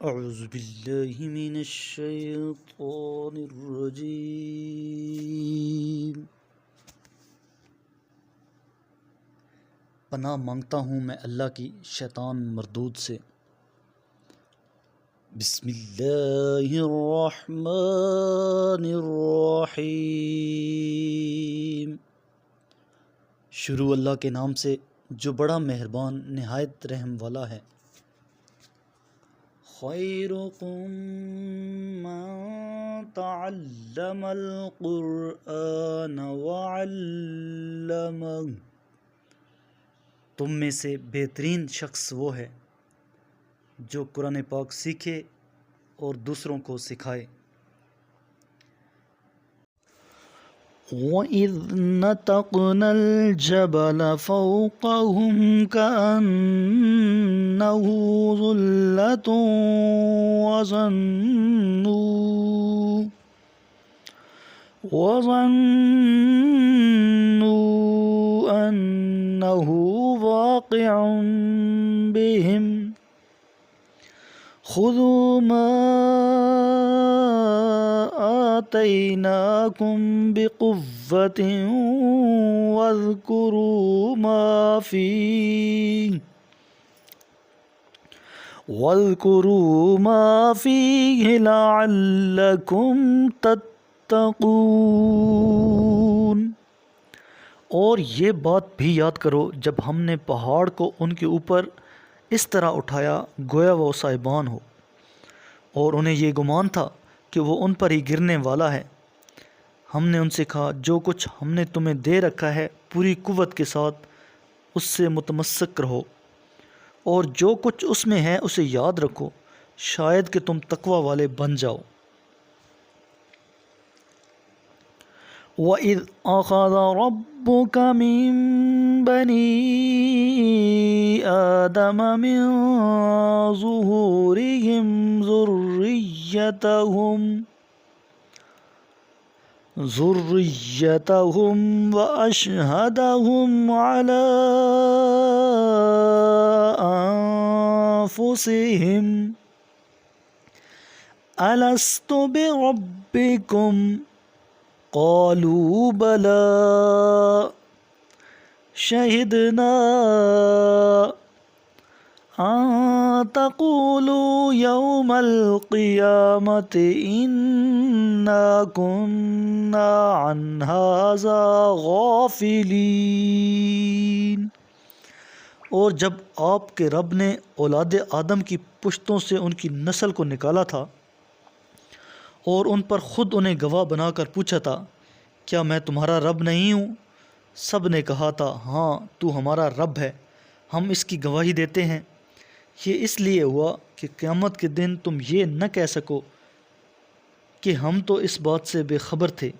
اعوذ باللہ من الشیطان الرجیم۔ پناہ مانگتا ہوں میں اللہ کی شیطان مردود سے۔ بسم اللہ الرحمن الرحیم۔ شروع اللہ کے نام سے جو بڑا مہربان نہایت رحم والا ہے۔ خیرکم من تعلم القرآن وعلمہ، تم میں سے بہترین شخص وہ ہے جو قرآن پاک سیکھے اور دوسروں کو سکھائے۔ وَإِذْ نَتَقْنَا الْجَبَلَ فَوْقَهُمْ كَأَنَّهُ ظُلَّةٌ وَظَنُّوا أَنَّهُ واقع بهم خُذُوا مَا آتَيْنَاكُمْ بِقُوَّةٍ وَاذْكُرُوا مَا فِيهِ لَعَلَّكُمْ تَتَّقُونَ۔ اور یہ بات بھی یاد کرو جب ہم نے پہاڑ کو ان کے اوپر اس طرح اٹھایا گویا وہ سائبان ہو، اور انہیں یہ گمان تھا کہ وہ ان پر ہی گرنے والا ہے۔ ہم نے ان سے کہا جو کچھ ہم نے تمہیں دے رکھا ہے پوری قوت کے ساتھ اس سے متمسک رہو، اور جو کچھ اس میں ہے اسے یاد رکھو، شاید کہ تم تقوی والے بن جاؤ۔ وَإِذْ أَخَذَ رَبُّكَ مِن بَنِي آدَمَ مِن ظُهُورِهِمْ ذُرِّيَّتَهُمْ وَأَشْهَدَهُمْ عَلَىٰ أَنفُسِهِمْ أَلَسْتُ بِرَبِّكُمْ قَالُوا بَلَىٰ شَهِدْنَا أَن تَقُولُوا يَوْمَ الْقِيَامَةِ إِنَّا كُنَّا عَنْ هَٰذَا غَافِلِينَ۔ اور جب آپ کے رب نے اولاد آدم کی پشتوں سے ان کی نسل کو نکالا تھا اور ان پر خود انہیں گواہ بنا کر پوچھا تھا کیا میں تمہارا رب نہیں ہوں؟ سب نے کہا تھا ہاں تو ہمارا رب ہے، ہم اس کی گواہی دیتے ہیں۔ یہ اس لیے ہوا کہ قیامت کے دن تم یہ نہ کہہ سکو کہ ہم تو اس بات سے بے خبر تھے۔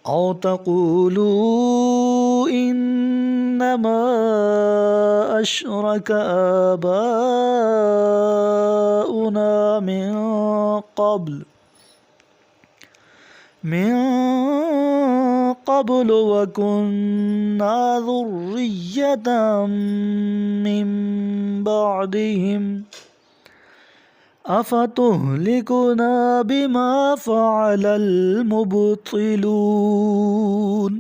او تقولوا انما اشرک آباؤنا من قبل وكنا ذرية من بعدهم أفتهلكنا بما فعل المبطلون۔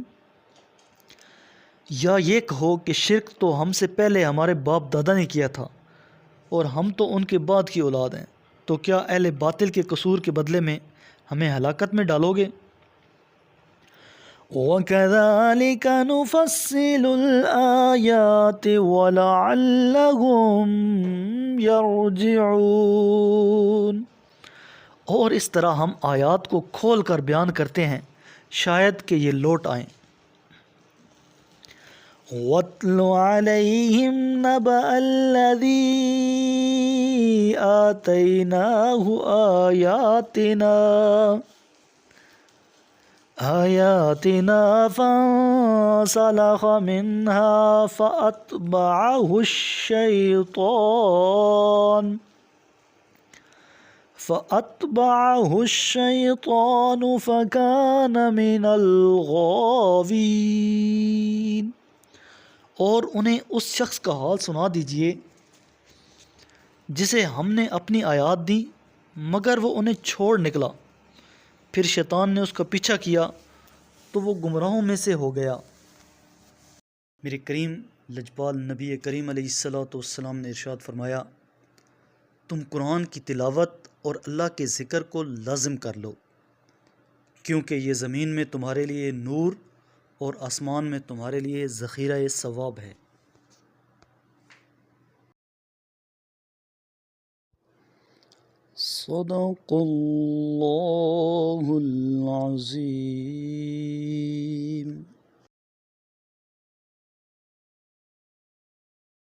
یا یہ کہو کہ شرک تو ہم سے پہلے ہمارے باپ دادا نے کیا تھا اور ہم تو ان کے بعد کی اولاد ہیں، تو کیا اہل باطل کے قصور کے بدلے میں ہمیں ہلاکت میں ڈالو گے؟ وَكَذَلِكَ نُفَصِّلُ الْآيَاتِ وَلَعَلَّهُمْ يَرْجِعُونَ۔ اور اس طرح ہم آیات کو کھول کر بیان کرتے ہیں شاید کہ یہ لوٹ آئیں۔ وَاتْلُ عَلَيْهِمْ نَبَأَ الَّذِي آتَيْنَاهُ آيَاتِنَا فَانسَلَخَ مِنْهَا فَأَتْبَعَهُ الشَّيْطَانُ فَكَانَ مِنَ الْغَاوِينَ۔ اور انہیں اس شخص کا حال سنا دیجئے جسے ہم نے اپنی آیات دی مگر وہ انہیں چھوڑ نکلا، پھر شیطان نے اس کا پیچھا کیا تو وہ گمراہوں میں سے ہو گیا۔ میرے کریم لجپال نبی کریم علیہ الصلوۃ والسلام نے ارشاد فرمایا، تم قرآن کی تلاوت اور اللہ کے ذکر کو لازم کر لو، کیونکہ یہ زمین میں تمہارے لیے نور اور آسمان میں تمہارے لیے ذخیرہ ثواب ہے۔ صدق اللہ العظیم۔